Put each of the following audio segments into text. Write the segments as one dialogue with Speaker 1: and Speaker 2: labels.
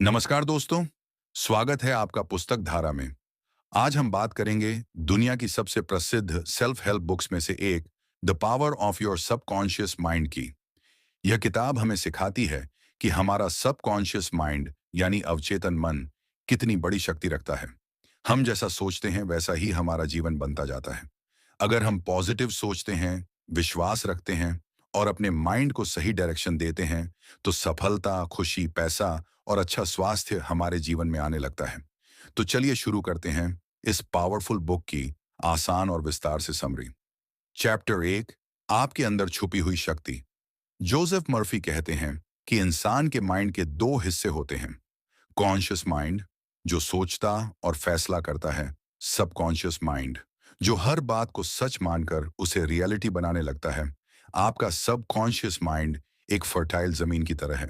Speaker 1: नमस्कार दोस्तों, स्वागत है आपका पुस्तक धारा में। आज हम बात करेंगे दुनिया की सबसे प्रसिद्ध सेल्फ हेल्प बुक्स में से एक, the power of your subconscious mind की। यह किताब हमें सिखाती है कि हमारा सबकॉन्शियस माइंड यानी अवचेतन मन कितनी बड़ी शक्ति रखता है। हम जैसा सोचते हैं वैसा ही हमारा जीवन बनता जाता है। अगर हम पॉजिटिव सोचते हैं, विश्वास रखते हैं और अपने माइंड को सही डायरेक्शन देते हैं, तो सफलता, खुशी, पैसा और अच्छा स्वास्थ्य हमारे जीवन में आने लगता है। तो चलिए शुरू करते हैं इस पावरफुल बुक की आसान और विस्तार से समरी। चैप्टर 1, आपके अंदर छुपी हुई शक्ति। जोसेफ मर्फी कहते हैं कि इंसान के माइंड के दो हिस्से होते हैं। कॉन्शियस माइंड, जो सोचता और फैसला करता है। सबकॉन्शियस माइंड, जो हर बात को सच मानकर उसे रियलिटी बनाने लगता है। आपका सबकॉन्शियस माइंड एक फर्टाइल जमीन की तरह है।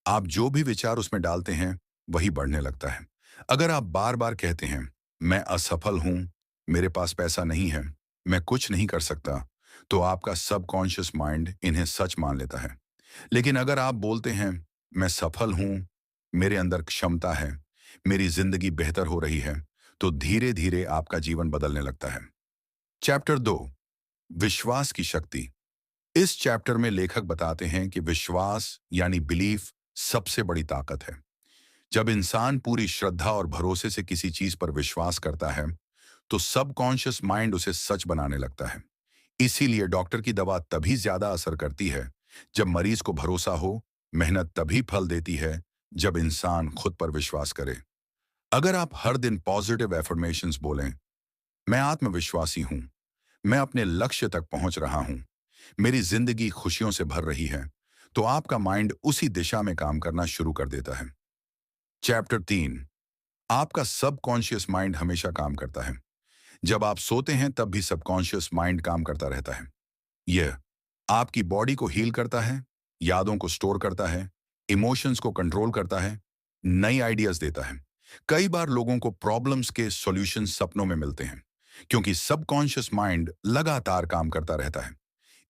Speaker 1: आप जो भी विचार उसमें डालते हैं, वही बढ़ने लगता है। अगर आप बार बार कहते हैं, मैं असफल हूं, मेरे पास पैसा नहीं है, मैं कुछ नहीं कर सकता, तो आपका सबकॉन्शियस माइंड इन्हें सच मान लेता है। लेकिन अगर आप बोलते हैं, मैं सफल हूं, मेरे अंदर क्षमता है, मेरी जिंदगी बेहतर हो रही है, तो धीरे धीरे आपका जीवन बदलने लगता है। चैप्टर 2, विश्वास की शक्ति। इस चैप्टर में लेखक बताते हैं कि विश्वास यानी बिलीफ सबसे बड़ी ताकत है। जब इंसान पूरी श्रद्धा और भरोसे से किसी चीज पर विश्वास करता है, तो सबकॉन्शियस माइंड उसे सच बनाने लगता है। इसीलिए डॉक्टर की दवा तभी ज्यादा असर करती है जब मरीज को भरोसा हो। मेहनत तभी फल देती है जब इंसान खुद पर विश्वास करे। अगर आप हर दिन पॉजिटिव एफर्मेशंस बोलें, मैं आत्मविश्वासी हूं, मैं अपने लक्ष्य तक पहुंच रहा हूं, मेरी जिंदगी खुशियों से भर रही है, तो आपका माइंड उसी दिशा में काम करना शुरू कर देता है। चैप्टर 3, आपका सबकॉन्शियस माइंड हमेशा काम करता है। जब आप सोते हैं तब भी सबकॉन्शियस माइंड काम करता रहता है। यह आपकी बॉडी को हील करता है, यादों को स्टोर करता है, इमोशंस को कंट्रोल करता है, नई आइडियाज देता है। कई बार लोगों को प्रॉब्लम्स के सॉल्यूशंस सपनों में मिलते हैं, क्योंकि सबकॉन्शियस माइंड लगातार काम करता रहता है।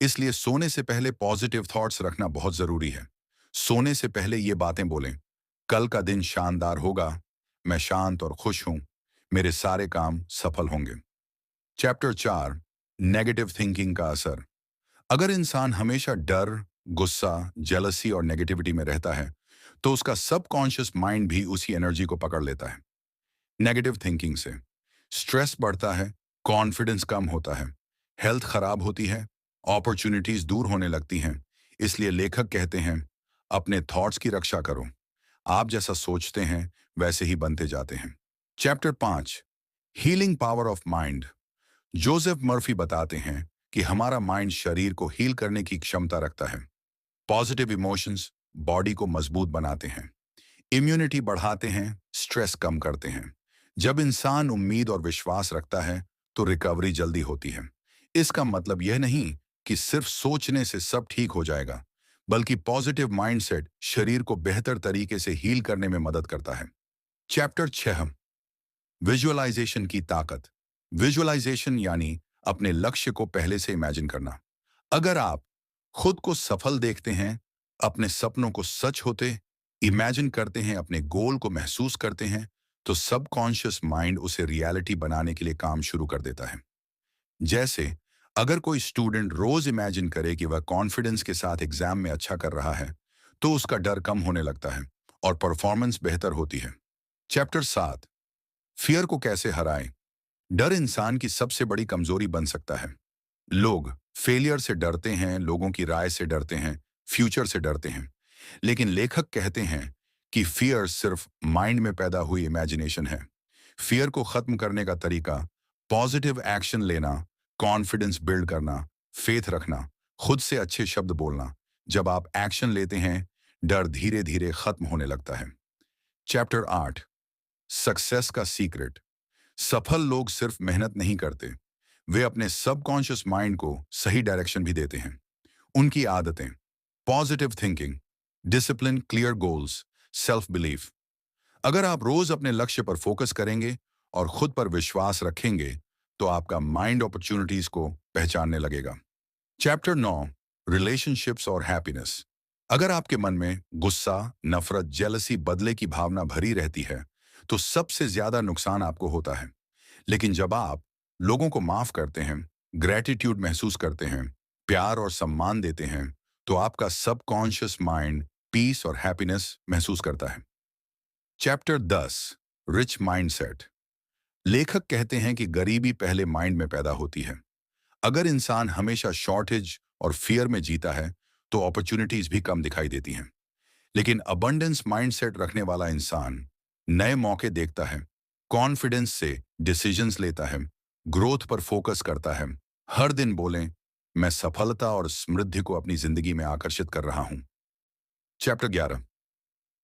Speaker 1: इसलिए सोने से पहले पॉजिटिव थॉट्स रखना बहुत जरूरी है। सोने से पहले ये बातें बोलें, कल का दिन शानदार होगा, मैं शांत और खुश हूं, मेरे सारे काम सफल होंगे। चैप्टर 4, नेगेटिव थिंकिंग का असर। अगर इंसान हमेशा डर, गुस्सा, जेलसी और नेगेटिविटी में रहता है, तो उसका सबकॉन्शियस माइंड भी उसी एनर्जी को पकड़ लेता है। नेगेटिव थिंकिंग से स्ट्रेस बढ़ता है, कॉन्फिडेंस कम होता है, हेल्थ खराब होती है, अपॉर्चुनिटीज दूर होने लगती हैं। इसलिए लेखक कहते हैं, अपने थॉट्स की रक्षा करो। आप जैसा सोचते हैं वैसे ही बनते जाते हैं। Chapter 5, healing power of mind. Joseph Murphy बताते हैं कि हमारा माइंड शरीर को हील करने की क्षमता रखता है। पॉजिटिव इमोशंस बॉडी को मजबूत बनाते हैं, इम्यूनिटी बढ़ाते हैं, स्ट्रेस कम करते हैं। जब इंसान उम्मीद और विश्वास रखता है, तो रिकवरी जल्दी होती है। इसका मतलब यह नहीं कि सिर्फ सोचने से सब ठीक हो जाएगा, बल्कि पॉजिटिव माइंडसेट शरीर को बेहतर तरीके से हील करने में मदद करता है। चैप्टर 6, विजुअलाइजेशन की ताकत। विजुअलाइजेशन यानी अपने लक्ष्य को पहले से इमेजिन करना। अगर आप खुद को सफल देखते हैं, अपने सपनों को सच होते इमेजिन करते हैं, अपने गोल को महसूस करते हैं, तो सबकॉन्शियस माइंड उसे रियलिटी बनाने के लिए काम शुरू कर देता है। जैसे अगर कोई स्टूडेंट रोज इमेजिन करे कि वह कॉन्फिडेंस के साथ एग्जाम में अच्छा कर रहा है, तो उसका डर कम होने लगता है और परफॉर्मेंस बेहतर होती है। चैप्टर 7, फियर को कैसे हराएं। डर इंसान की सबसे बड़ी कमजोरी बन सकता है। लोग फेलियर से डरते हैं, लोगों की राय से डरते हैं, फ्यूचर से डरते हैं। लेकिन लेखक कहते हैं कि फियर सिर्फ माइंड में पैदा हुई इमेजिनेशन है। फियर को खत्म करने का तरीका पॉजिटिव एक्शन लेना, कॉन्फिडेंस बिल्ड करना, फेथ रखना, खुद से अच्छे शब्द बोलना। जब आप एक्शन लेते हैं, डर धीरे धीरे खत्म होने लगता है। चैप्टर 8, सक्सेस का सीक्रेट। सफल लोग सिर्फ मेहनत नहीं करते, वे अपने सबकॉन्शियस माइंड को सही डायरेक्शन भी देते हैं। उनकी आदतें, positive thinking, discipline, clear goals, self belief. अगर आप रोज अपने लक्ष्य पर फोकस करेंगे और खुद पर विश्वास रखेंगे, तो आपका माइंड अपॉर्चुनिटीज को पहचानने लगेगा। चैप्टर 9, रिलेशनशिप्स और हैप्पीनेस। अगर आपके मन में गुस्सा, नफरत, जेलसी, बदले की भावना भरी रहती है, तो सबसे ज्यादा नुकसान आपको होता है। लेकिन जब आप लोगों को माफ करते हैं, ग्रेटिट्यूड महसूस करते हैं, प्यार और सम्मान देते हैं, तो आपका सबकॉन्शियस माइंड पीस और हैप्पीनेस महसूस करता है। Chapter 10, rich mindset. लेखक कहते हैं कि गरीबी पहले माइंड में पैदा होती है। अगर इंसान हमेशा शॉर्टेज और फियर में जीता है, तो अपॉर्चुनिटीज भी कम दिखाई देती हैं। लेकिन अबंडेंस माइंडसेट रखने वाला इंसान नए मौके देखता है, कॉन्फिडेंस से डिसीजंस लेता है, ग्रोथ पर फोकस करता है। हर दिन बोलें, मैं सफलता और समृद्धि को अपनी जिंदगी में आकर्षित कर रहा हूं। चैप्टर 11,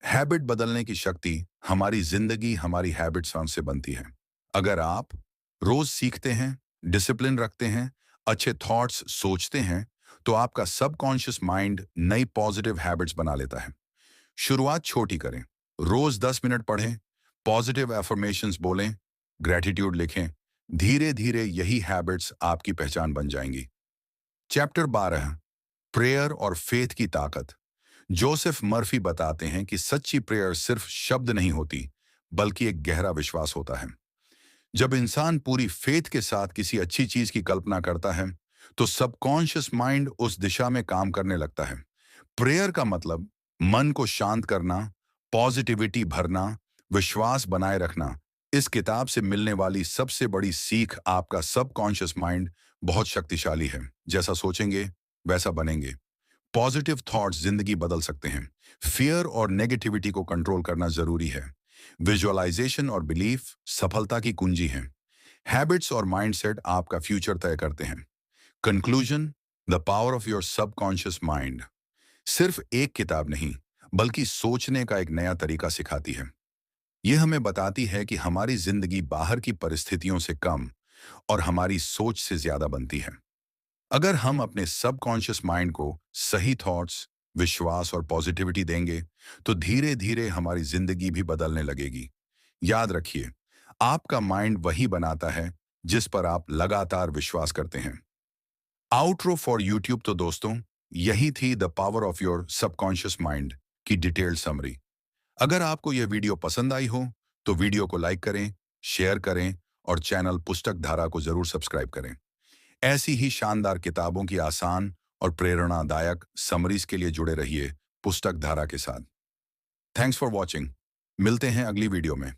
Speaker 1: हैबिट बदलने की शक्ति। हमारी जिंदगी हमारी हैबिट्स से बनती है। अगर आप रोज सीखते हैं, डिसिप्लिन रखते हैं, अच्छे थॉट्स सोचते हैं, तो आपका सबकॉन्शियस माइंड नई पॉजिटिव हैबिट्स बना लेता है। शुरुआत छोटी करें। रोज 10 मिनट पढ़ें, पॉजिटिव एफर्मेशंस बोलें, ग्रेटिट्यूड लिखें। धीरे धीरे यही हैबिट्स आपकी पहचान बन जाएंगी। चैप्टर 12, प्रेयर और फेथ की ताकत। जोसेफ मर्फी बताते हैं कि सच्ची प्रेयर सिर्फ शब्द नहीं होती, बल्कि एक गहरा विश्वास होता है। जब इंसान पूरी फेथ के साथ किसी अच्छी चीज की कल्पना करता है, तो सबकॉन्शियस माइंड उस दिशा में काम करने लगता है। प्रेयर का मतलब मन को शांत करना, पॉजिटिविटी भरना, विश्वास बनाए रखना। इस किताब से मिलने वाली सबसे बड़ी सीख, आपका सबकॉन्शियस माइंड बहुत शक्तिशाली है। जैसा सोचेंगे वैसा बनेंगे। पॉजिटिव थॉट्स जिंदगी बदल सकते हैं। फियर और नेगेटिविटी को कंट्रोल करना जरूरी है। विजुअलाइजेशन और बिलीफ सफलता की कुंजी हैं। हैबिट्स और माइंडसेट आपका फ्यूचर तय करते हैं। Conclusion, the power of your subconscious mind सिर्फ एक किताब नहीं, बल्कि सोचने का एक नया तरीका सिखाती है। यह हमें बताती है कि हमारी जिंदगी बाहर की परिस्थितियों से कम और हमारी सोच से ज्यादा बनती है। अगर हम अपने सबकॉन्शियस माइंड को सही थॉट्स, विश्वास और पॉजिटिविटी देंगे, तो धीरे धीरे हमारी जिंदगी भी बदलने लगेगी। याद रखिए, आपका माइंड वही बनाता है जिस पर आप लगातार विश्वास करते हैं। Outro for YouTube. तो दोस्तों, यही थी the power of your subconscious mind की डिटेल्ड समरी। अगर आपको यह वीडियो पसंद आई हो, तो वीडियो को लाइक करें, शेयर करें और चैनल पुस्तक धारा को जरूर सब्सक्राइब करें। ऐसी ही शानदार किताबों की आसान और प्रेरणादायक समरीज के लिए जुड़े रहिए पुस्तक धारा के साथ। Thanks for watching. मिलते हैं अगली वीडियो में।